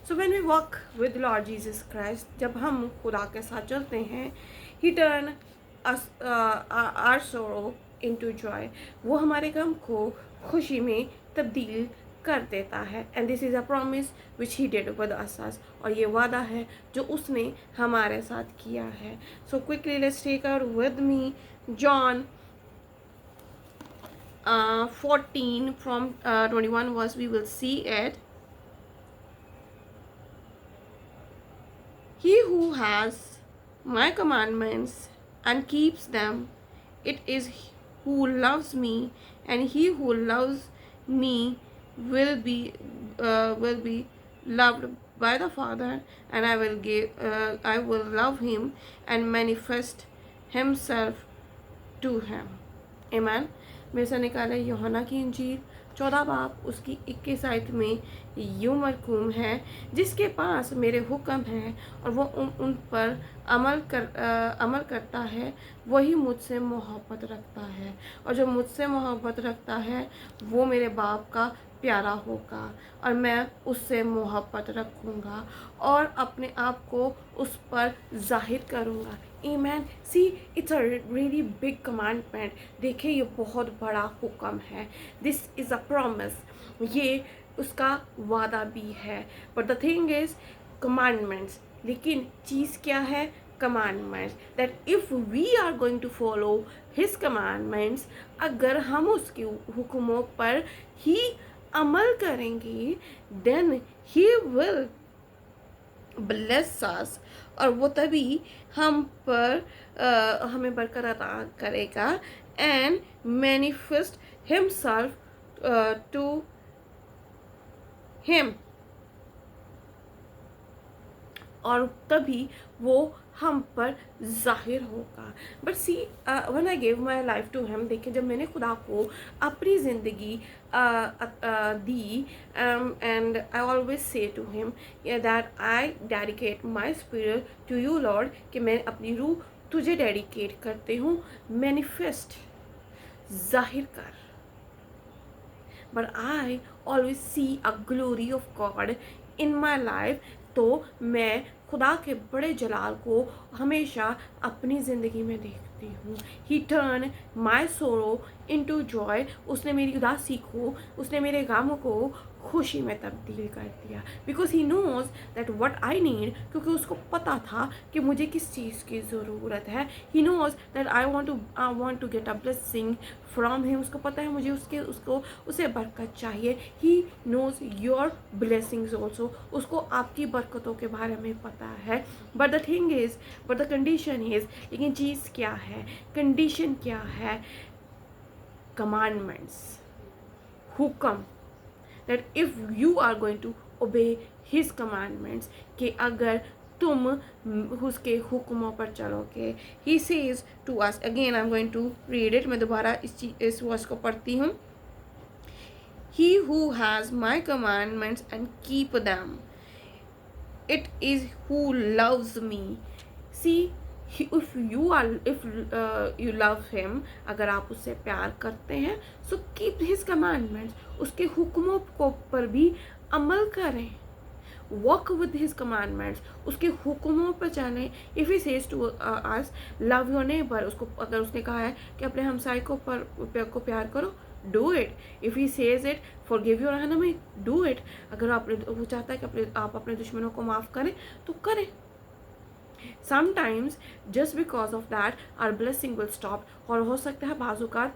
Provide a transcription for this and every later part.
So when we walk with Lord Jesus Christ, जब हम खुदा के साथ चलते हैं, he turn our sorrow into joy, वो हमारे गम को खुशी में तब्दील कर देता है। And this is a promise which he did with us, और ये वादा है जो उसने हमारे साथ किया है। So quickly let's take out with me John 14 from 21 verse. We will see it. He who has my commandments and keeps them, it is who loves me, and he who loves me will be loved by the Father, and I will love him and manifest himself to him. Amen. मेरे से निकाले यूहन्ना की इंजील 14 बाब उसकी 21 आयत में यूं मरकूम है, जिसके पास मेरे हुक्म हैं और वो उन पर अमल करता है, वही मुझसे मोहब्बत रखता है, और जो मुझसे मोहब्बत रखता है वो मेरे बाप का प्यारा होगा, और मैं उससे मोहब्बत रखूँगा और अपने आप को उस पर जाहिर करूँगा। Amen. See, it's a really big commandment. देखिए ये बहुत बड़ा हुक्म है. This is a promise. ये उसका वादा भी है. But the thing is, commandments. लेकिन चीज़ क्या है? Commandments. That if we are going to follow His commandments, अगर हम उसके हुक्मों पर ही अमल करेंगे, then He will bless us, और वो तभी हम पर हमें बरकत अता करेगा, and manifest himself to him, और तभी वो हम पर जाहिर होगा। But see when I give my life to him, देखिए जब मैंने खुदा को अपनी ज़िंदगी दी, and I always say to him that I dedicate my spirit to you Lord, कि मैं अपनी रूह तुझे डेडिकेट करती हूँ, मैनिफेस्ट जाहिर कर। But I always see a glory of God in my life, तो मैं खुदा के बड़े जलाल को हमेशा अपनी ज़िंदगी में देखती हूँ। ही टर्न माई सोरो इनटू जॉय, उसने मेरी उदासी को, उसने मेरे गम को खुशी में तब्दील कर दिया, because he knows that what I need, क्योंकि उसको पता था कि मुझे किस चीज़ की ज़रूरत है। He knows that I want to get a blessing from him, उसको पता है मुझे उसे बरकत चाहिए। He knows your blessings also, उसको आपकी बरकतों के बारे में पता है। But the thing is, but the condition is, लेकिन चीज़ क्या है, कंडीशन क्या है? कमांडमेंट्स, हुक्म, that if you are going to obey his commandments, कि अगर तुम उसके हुक्मों पर चलोगे। he says to us, again I'm going to read it, मैं दोबारा इस वर्स को पढ़ती हूँ। he who has my commandments and keep them, it is who loves me. See, if you love him, अगर आप उससे प्यार करते हैं, so keep his commandments, उसके हुक्मों को पर भी अमल करें। walk with his commandments, उसके हुक्मों पर चलें। if he says to us love your neighbor, उसको अगर उसने कहा है कि अपने हमसाय को प्यार करो, do it. if he says it forgive your enemy, do it. अगर वो चाहता है कि आप अपने दुश्मनों को माफ़ करें, तो करें। sometimes just because of that our blessing will stop, और हो सकता है बाज़-औक़ात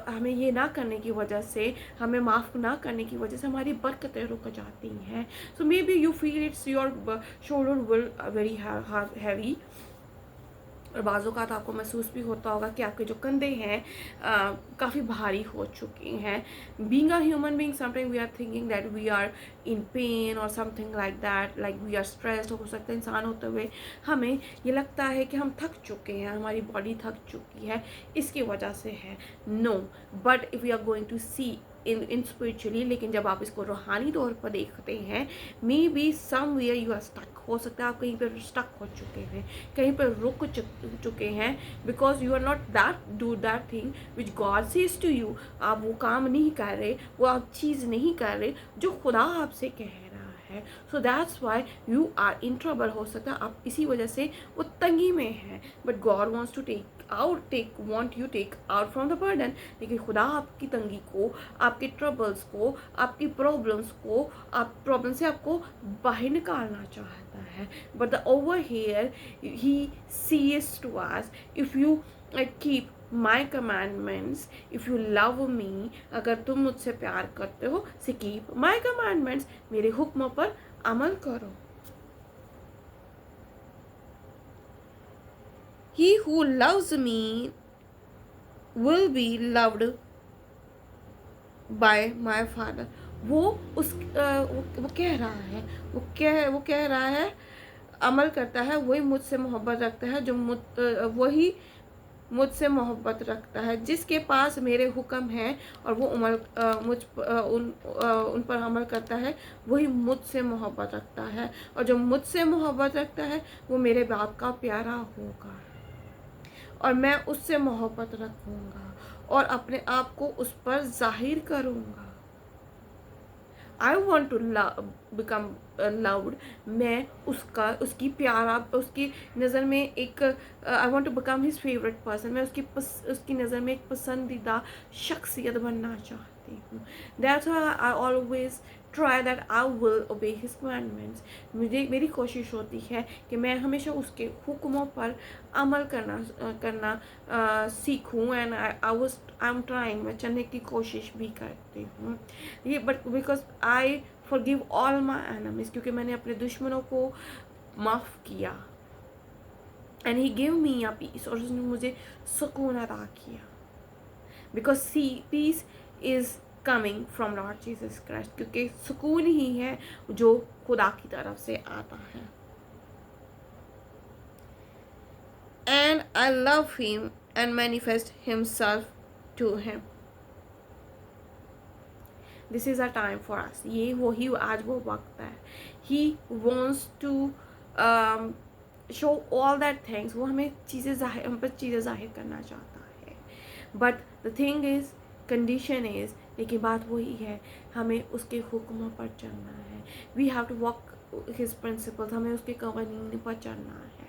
हमें ये ना करने की वजह से, हमें माफ़ ना करने की वजह से हमारी बरकतें रुक जाती हैं। so maybe you feel it's your shoulder will very heavy, और बाज़-औक़ात आपको महसूस भी होता होगा कि आपके जो कंधे हैं काफ़ी भारी हो चुके हैं। Being a human being, sometime we are thinking that we are in pain or something like that, like we are stressed. हो सकता है इंसान होते हुए हमें ये लगता है कि हम थक चुके हैं, हमारी बॉडी थक चुकी है, इसकी वजह से है। No, but if we are going to see in spiritually, लेकिन जब आप इसको रूहानी तौर पर देखते हैं, maybe somewhere you are stuck, हो सकता है आप कहीं पर स्टक हो चुके हैं, कहीं पर रुक चुके हैं, because you are not do that thing which God says to you. आप वो काम नहीं कर रहे, वो आप चीज़ नहीं कर रहे जो खुदा आपसे कह रहा है. So that's why you are in trouble. हो सकता है आप इसी वजह से वो तंगी में हैं, but God wants to want you take out from the burden. लेकिन खुदा आपकी तंगी को, आपके ट्रबल्स को, आपकी प्रॉब्लम्स को, आप प्रॉब्लम से आपको बाहर निकालना चाहता है. But the over here he says to us, if you keep my commandments, if you love me, अगर तुम मुझसे प्यार करते हो, से कीप माई कमांडमेंट्स, मेरे हुक्मों पर अमल करो. He who loves me will be loved by my father. वो वो कह रहा है, वो कह रहा है, अमल करता है, वही मुझसे मोहब्बत रखता है, वही मुझसे मोहब्बत रखता है, जिसके पास मेरे हुक्म हैं और वो उन पर अमल करता है, वही मुझसे मोहब्बत रखता है. और जो मुझसे मोहब्बत रखता है वो मेरे बाप का प्यारा होगा और मैं उससे मोहब्बत रखूँगा और अपने आप को उस पर जाहिर करूँगा. I want to become loved. मैं उसकी प्यारा, उसकी नज़र में एक, I want to become his favourite person. मैं उसकी नज़र में एक पसंदीदा शख्सियत बनना चाहती हूँ. That's why I always try that I will ओबे हिज कमांडमेंट्स. मेरी कोशिश होती है कि मैं हमेशा उसके हुक्मों पर अमल करना सीखूँ. एंड आई एम ट्राइंग, मैं चलने की कोशिश भी करती हूँ ये. But because I forgive all my enemies, क्योंकि मैंने अपने दुश्मनों को माफ़ किया. And he give me a peace, और उसने मुझे सुकून अता किया. Because peace is coming from Lord Jesus Christ, क्योंकि सुकून ही है जो खुदा की तरफ से आता है. And I love him and manifest himself to him. This is a time for us. ये वही आज वो वक्त है. He wants to show all that things. वो हमें हम पर चीज़ें जाहिर करना चाहता है. But the thing is, condition is, लेकिन बात वही है, हमें उसके हुक्मों पर चलना है. We have to walk his principles. हमें उसके कवानीन पर चलना है.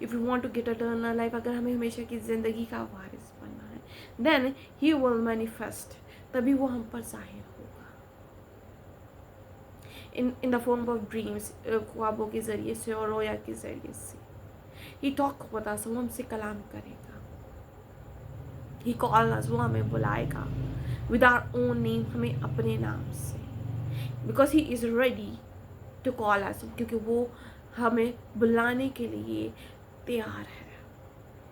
If you want to get eternal life, अगर हमें हमेशा की ज़िंदगी का वारिस बनना है, देन ही विल मैनिफेस्ट. तभी वो हम पर जाहिर होगा in the form of dreams, ख्वाबों के ज़रिए से और रोया के ज़रिए से. ही टॉक विद अस, वो हमसे कलाम करेगा. ही कॉल अस, वो हमें बुलाएगा विद आवर ओन नेम, हमें अपने नाम से. Because he is ready to call us, क्योंकि वो हमें बुलाने के लिए तैयार है.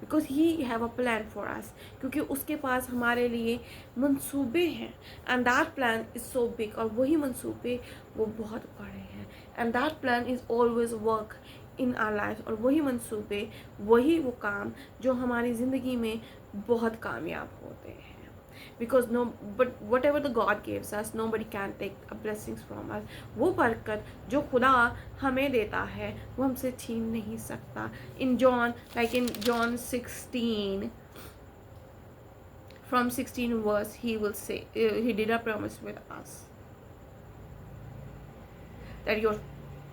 Because he have a plan for us, क्योंकि उसके पास हमारे लिए मंसूबे हैं. And that plan is so big, और वही मंसूबे वो बहुत बड़े हैं. And that plan is always work in our life. और वही मंसूबे, वही वो काम जो हमारी ज़िंदगी में बहुत कामयाब होते हैं. Because but whatever the God gives us, nobody can take a blessings from us. वो बरकत जो खुदा हमें देता है वो हमसे छीन नहीं सकता. इन John 16, from 16 verse, he will say, he did a promise with us that your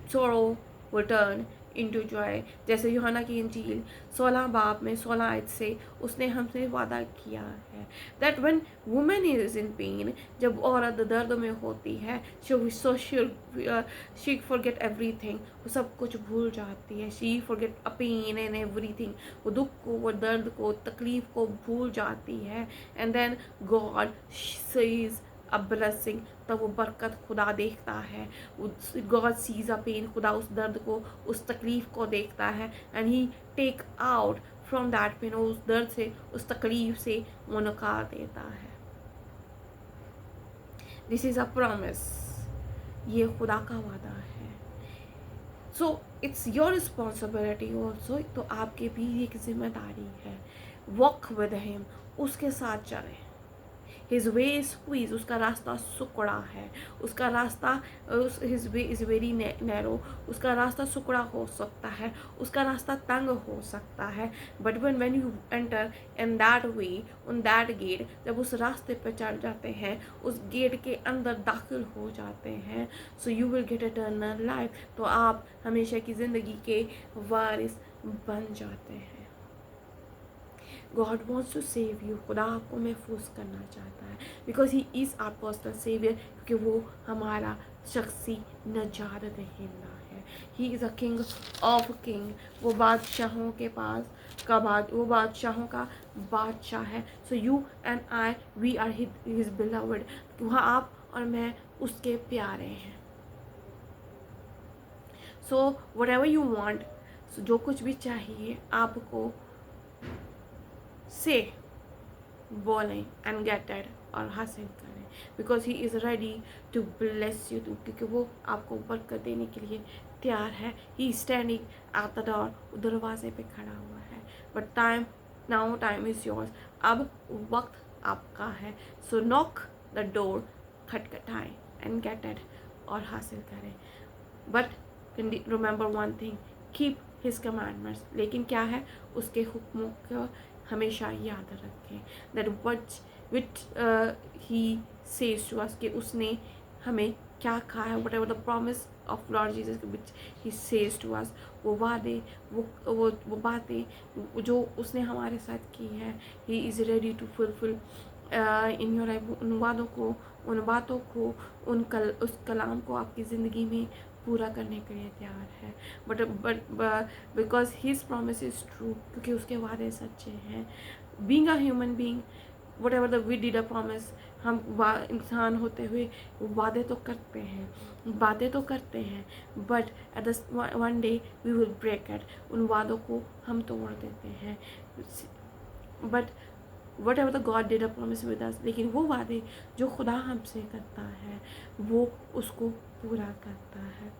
sorrow will turn into joy. जैसे यूहन्ना की इंजील 16 बाब में 16 आयत से उसने हमसे वादा किया है that when woman is in pain, जब औरत दर्द में होती है, she forget everything, वो सब कुछ भूल जाती है. she forget a pain and everything, वो दुख को, वो दर्द को, तकलीफ को भूल जाती है. and then God says a blessing, तब वो बरकत खुदा देखता है. God sees a pain, खुदा उस दर्द को, उस तकलीफ को देखता है. and he take out from that pain, उस दर्द से, उस तकलीफ से वो निकाल देता है. this is a promise, ये खुदा का वादा है. so it's your responsibility also, तो आपके भी एक जिम्मेदारी है. walk with him, उसके साथ चलें. हिज वे इज स्क्वीज, उसका रास्ता सुकड़ा है, उसका रास्ता, his way is very narrow, उसका रास्ता सुकड़ा हो सकता है, उसका रास्ता तंग हो सकता है, but when you enter in that way, on that gate, जब उस रास्ते पर चढ़ जाते हैं, उस गेट के अंदर दाखिल हो जाते हैं, so you will get eternal life, तो आप हमेशा की ज़िंदगी के वारिस बन जाते हैं। God wants to save you, खुदा आपको महफूज करना चाहता है, because he is our personal saviour, क्योंकि वो हमारा शख्सी नजात दहिंदा है। He is a king of king, वो बादशाहों के पास का वो बादशाहों का बादशाह है। So you and I, we are his beloved, वहाँ आप और मैं उसके प्यारे हैं। So whatever you want, जो कुछ भी चाहिए आपको से बोलें एंड गेट इट, और हासिल करें, because he is ready to bless you, क्योंकि वो आपको बरकत देने के लिए तैयार है। He standing at the door, दरवाजे पे खड़ा हुआ है। But time now, time is yours, अब वक्त आपका है। सो नॉक द डोर, खटखटाएं एंड गेट इट, और हासिल करें। But remember one thing, keep his commandments, लेकिन क्या है, उसके हुक्मों को हमेशा याद रखें। That which he says to us, कि उसने हमें क्या कहा है, whatever the promise of Lord Jesus which he says to us, वो वादे, वो बातें जो उसने हमारे साथ की है, he is ready to fulfil in your life. उन वादों को, उन बातों को, उस कलाम को आपकी ज़िंदगी में पूरा करने के लिए तैयार है। But because his promise is true, क्योंकि उसके वादे सच्चे हैं। Being a human being, whatever the we did a promise, हम इंसान होते हुए वादे तो करते हैं, बातें तो करते हैं, but at the one day we will break it, उन वादों को हम तोड़ देते हैं। But whatever the God did a promise with us, लेकिन वो वादे जो खुदा हमसे करता है वो उसको पूरा करता है।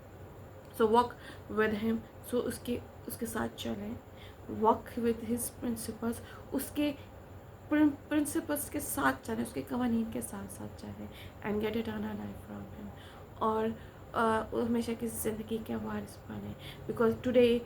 सो वॉक विद हिम, सो उसके साथ चलें। वॉक विद हिज प्रिंसिपल्स, उसके प्रिंसिपल्स के साथ चलें, उसके कवानीन के साथ साथ चलें, and get it on a life from him, और हमेशा की ज़िंदगी के वारिस बने। बिकॉज टुडे,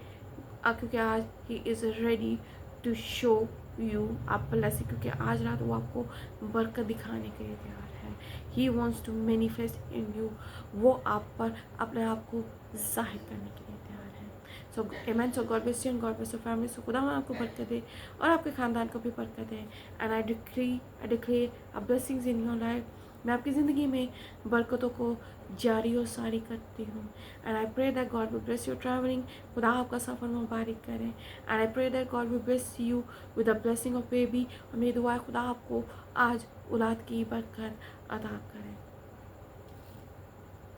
क्योंकि आज he is ready to show you आप ब्लेसिंग, क्योंकि आज रात वो आपको बरकत दिखाने के लिए तैयार है। He wants to manifest in you, वो आप पर अपने आप को जाहिर करने के लिए तैयार है। So amen. So God bless you and God bless your family. So खुदा आपको बरकत दे और आपके ख़ानदान को भी बरकत दे। And I declare a blessings in your life. मैं आपकी ज़िंदगी में बरकतों को जारी और सारी करती हूँ। And I pray that God will bless your travelling, खुदा आपका सफ़र मुबारक करें। And I pray that God will bless you with the blessing of baby, और मेरी दुआ है खुदा आपको आज औलाद की बरकत अता करें।